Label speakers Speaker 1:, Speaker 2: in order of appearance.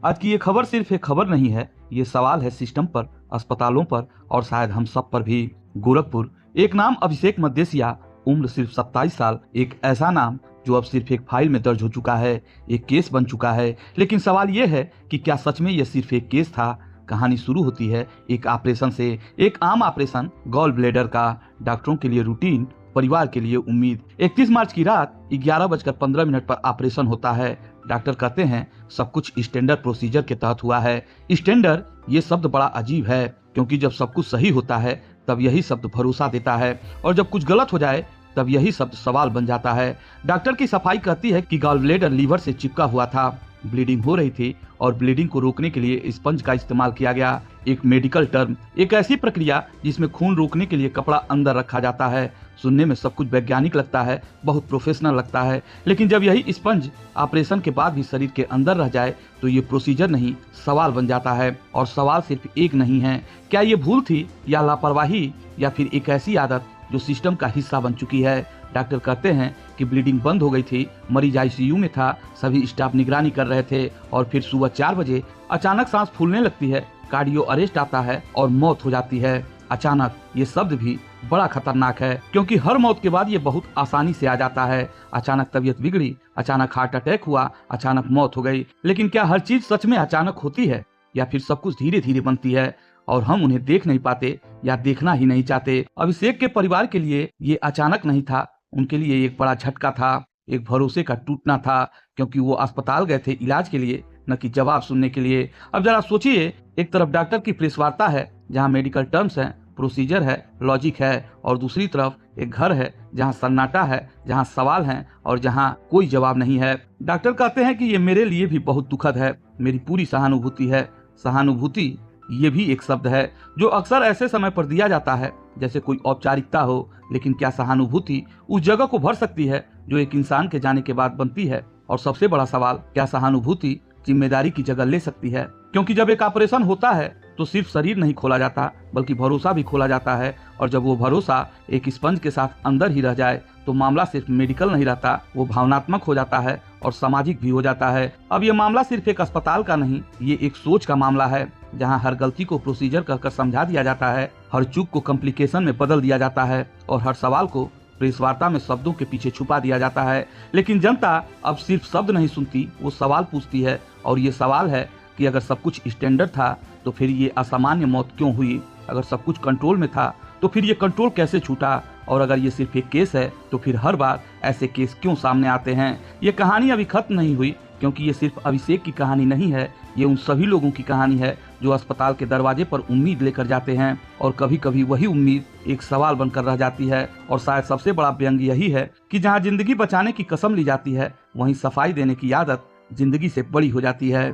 Speaker 1: आज की ये खबर सिर्फ एक खबर नहीं है, ये सवाल है सिस्टम पर, अस्पतालों पर और शायद हम सब पर भी। गोरखपुर, एक नाम अभिषेक मदेसिया, उम्र सिर्फ 27 साल। एक ऐसा नाम जो अब सिर्फ एक फाइल में दर्ज हो चुका है, एक केस बन चुका है। लेकिन सवाल ये है कि क्या सच में यह सिर्फ एक केस था? कहानी शुरू होती है एक ऑपरेशन से, एक आम ऑपरेशन, गॉल ब्लेडर का। डॉक्टरों के लिए रूटीन, परिवार के लिए उम्मीद। 31 मार्च की रात 11:15 पर ऑपरेशन होता है। डॉक्टर कहते हैं सब कुछ स्टैंडर्ड प्रोसीजर के तहत हुआ है। स्टैंडर्ड, ये शब्द बड़ा अजीब है, क्योंकि जब सब कुछ सही होता है तब यही शब्द भरोसा देता है, और जब कुछ गलत हो जाए तब यही शब्द सवाल बन जाता है। डॉक्टर की सफाई कहती है कि गॉल ब्लेडर लीवर से चिपका हुआ था, ब्लीडिंग हो रही थी और ब्लीडिंग को रोकने के लिए स्पंज का इस्तेमाल किया गया। एक मेडिकल टर्म, एक ऐसी प्रक्रिया जिसमें खून रोकने के लिए कपड़ा अंदर रखा जाता है। सुनने में सब कुछ वैज्ञानिक लगता है, बहुत प्रोफेशनल लगता है, लेकिन जब यही स्पंज ऑपरेशन के बाद भी शरीर के अंदर रह जाए तो ये प्रोसीजर नहीं, सवाल बन जाता है। और सवाल सिर्फ एक नहीं है, क्या ये भूल थी या लापरवाही, या फिर एक ऐसी आदत जो सिस्टम का हिस्सा बन चुकी है। डॉक्टर कहते हैं कि ब्लीडिंग बंद हो गई थी, मरीज आईसीयू में था, सभी स्टाफ निगरानी कर रहे थे, और फिर सुबह 4 बजे अचानक सांस फूलने लगती है, कार्डियो अरेस्ट आता है और मौत हो जाती है। अचानक, ये शब्द भी बड़ा खतरनाक है, क्योंकि हर मौत के बाद ये बहुत आसानी से आ जाता है। अचानक तबीयत बिगड़ी, अचानक हार्ट अटैक हुआ, अचानक मौत हो गई। लेकिन क्या हर चीज सच में अचानक होती है, या फिर सब कुछ धीरे धीरे बनती है और हम उन्हें देख नहीं पाते या देखना ही नहीं चाहते? अभिषेक के परिवार के लिए ये अचानक नहीं था, उनके लिए एक बड़ा झटका था, एक भरोसे का टूटना था, क्योंकि वो अस्पताल गए थे इलाज के लिए, न कि जवाब सुनने के लिए। अब जरा सोचिए, एक तरफ डॉक्टर की प्रेस वार्ता है जहाँ मेडिकल टर्म्स हैं, प्रोसीजर है, लॉजिक है, और दूसरी तरफ एक घर है जहाँ सन्नाटा है, जहाँ सवाल हैं और जहाँ कोई जवाब नहीं है। डॉक्टर कहते हैं कि ये मेरे लिए भी बहुत दुखद है, मेरी पूरी सहानुभूति है। सहानुभूति, ये भी एक शब्द है जो अक्सर ऐसे समय पर दिया जाता है जैसे कोई औपचारिकता हो, लेकिन क्या सहानुभूति उस जगह को भर सकती है जो एक इंसान के जाने के बाद बनती है? और सबसे बड़ा सवाल, क्या सहानुभूति जिम्मेदारी की जगह ले सकती है? क्योंकि जब एक ऑपरेशन होता है तो सिर्फ शरीर नहीं खोला जाता, बल्कि भरोसा भी खोला जाता है, और जब वो भरोसा एक स्पंज के साथ अंदर ही रह जाए तो मामला सिर्फ मेडिकल नहीं रहता, वो भावनात्मक हो जाता है और सामाजिक भी हो जाता है। अब ये मामला सिर्फ एक अस्पताल का नहीं, ये एक सोच का मामला है, जहाँ हर गलती को प्रोसीजर कहकर समझा दिया जाता है, हर चूक को कॉम्प्लिकेशन में बदल दिया जाता है, और हर सवाल को प्रेस वार्ता में शब्दों के पीछे छुपा दिया जाता है। लेकिन जनता अब सिर्फ शब्द नहीं सुनती, वो सवाल पूछती है, और ये सवाल है कि अगर सब कुछ स्टैंडर्ड था तो फिर ये असामान्य मौत क्यों हुई? अगर सब कुछ कंट्रोल में था तो फिर ये कंट्रोल कैसे छूटा? और अगर ये सिर्फ एक केस है तो फिर हर बार ऐसे केस क्यों सामने आते हैं? ये कहानी अभी खत्म नहीं हुई, क्योंकि ये सिर्फ अभिषेक की कहानी नहीं है, ये उन सभी लोगों की कहानी है जो अस्पताल के दरवाजे पर उम्मीद लेकर जाते हैं, और कभी कभी वही उम्मीद एक सवाल बनकर रह जाती है। और शायद सबसे बड़ा व्यंग यही है कि जहाँ जिंदगी बचाने की कसम ली जाती है, वहीं सफाई देने की आदत जिंदगी से बड़ी हो जाती है।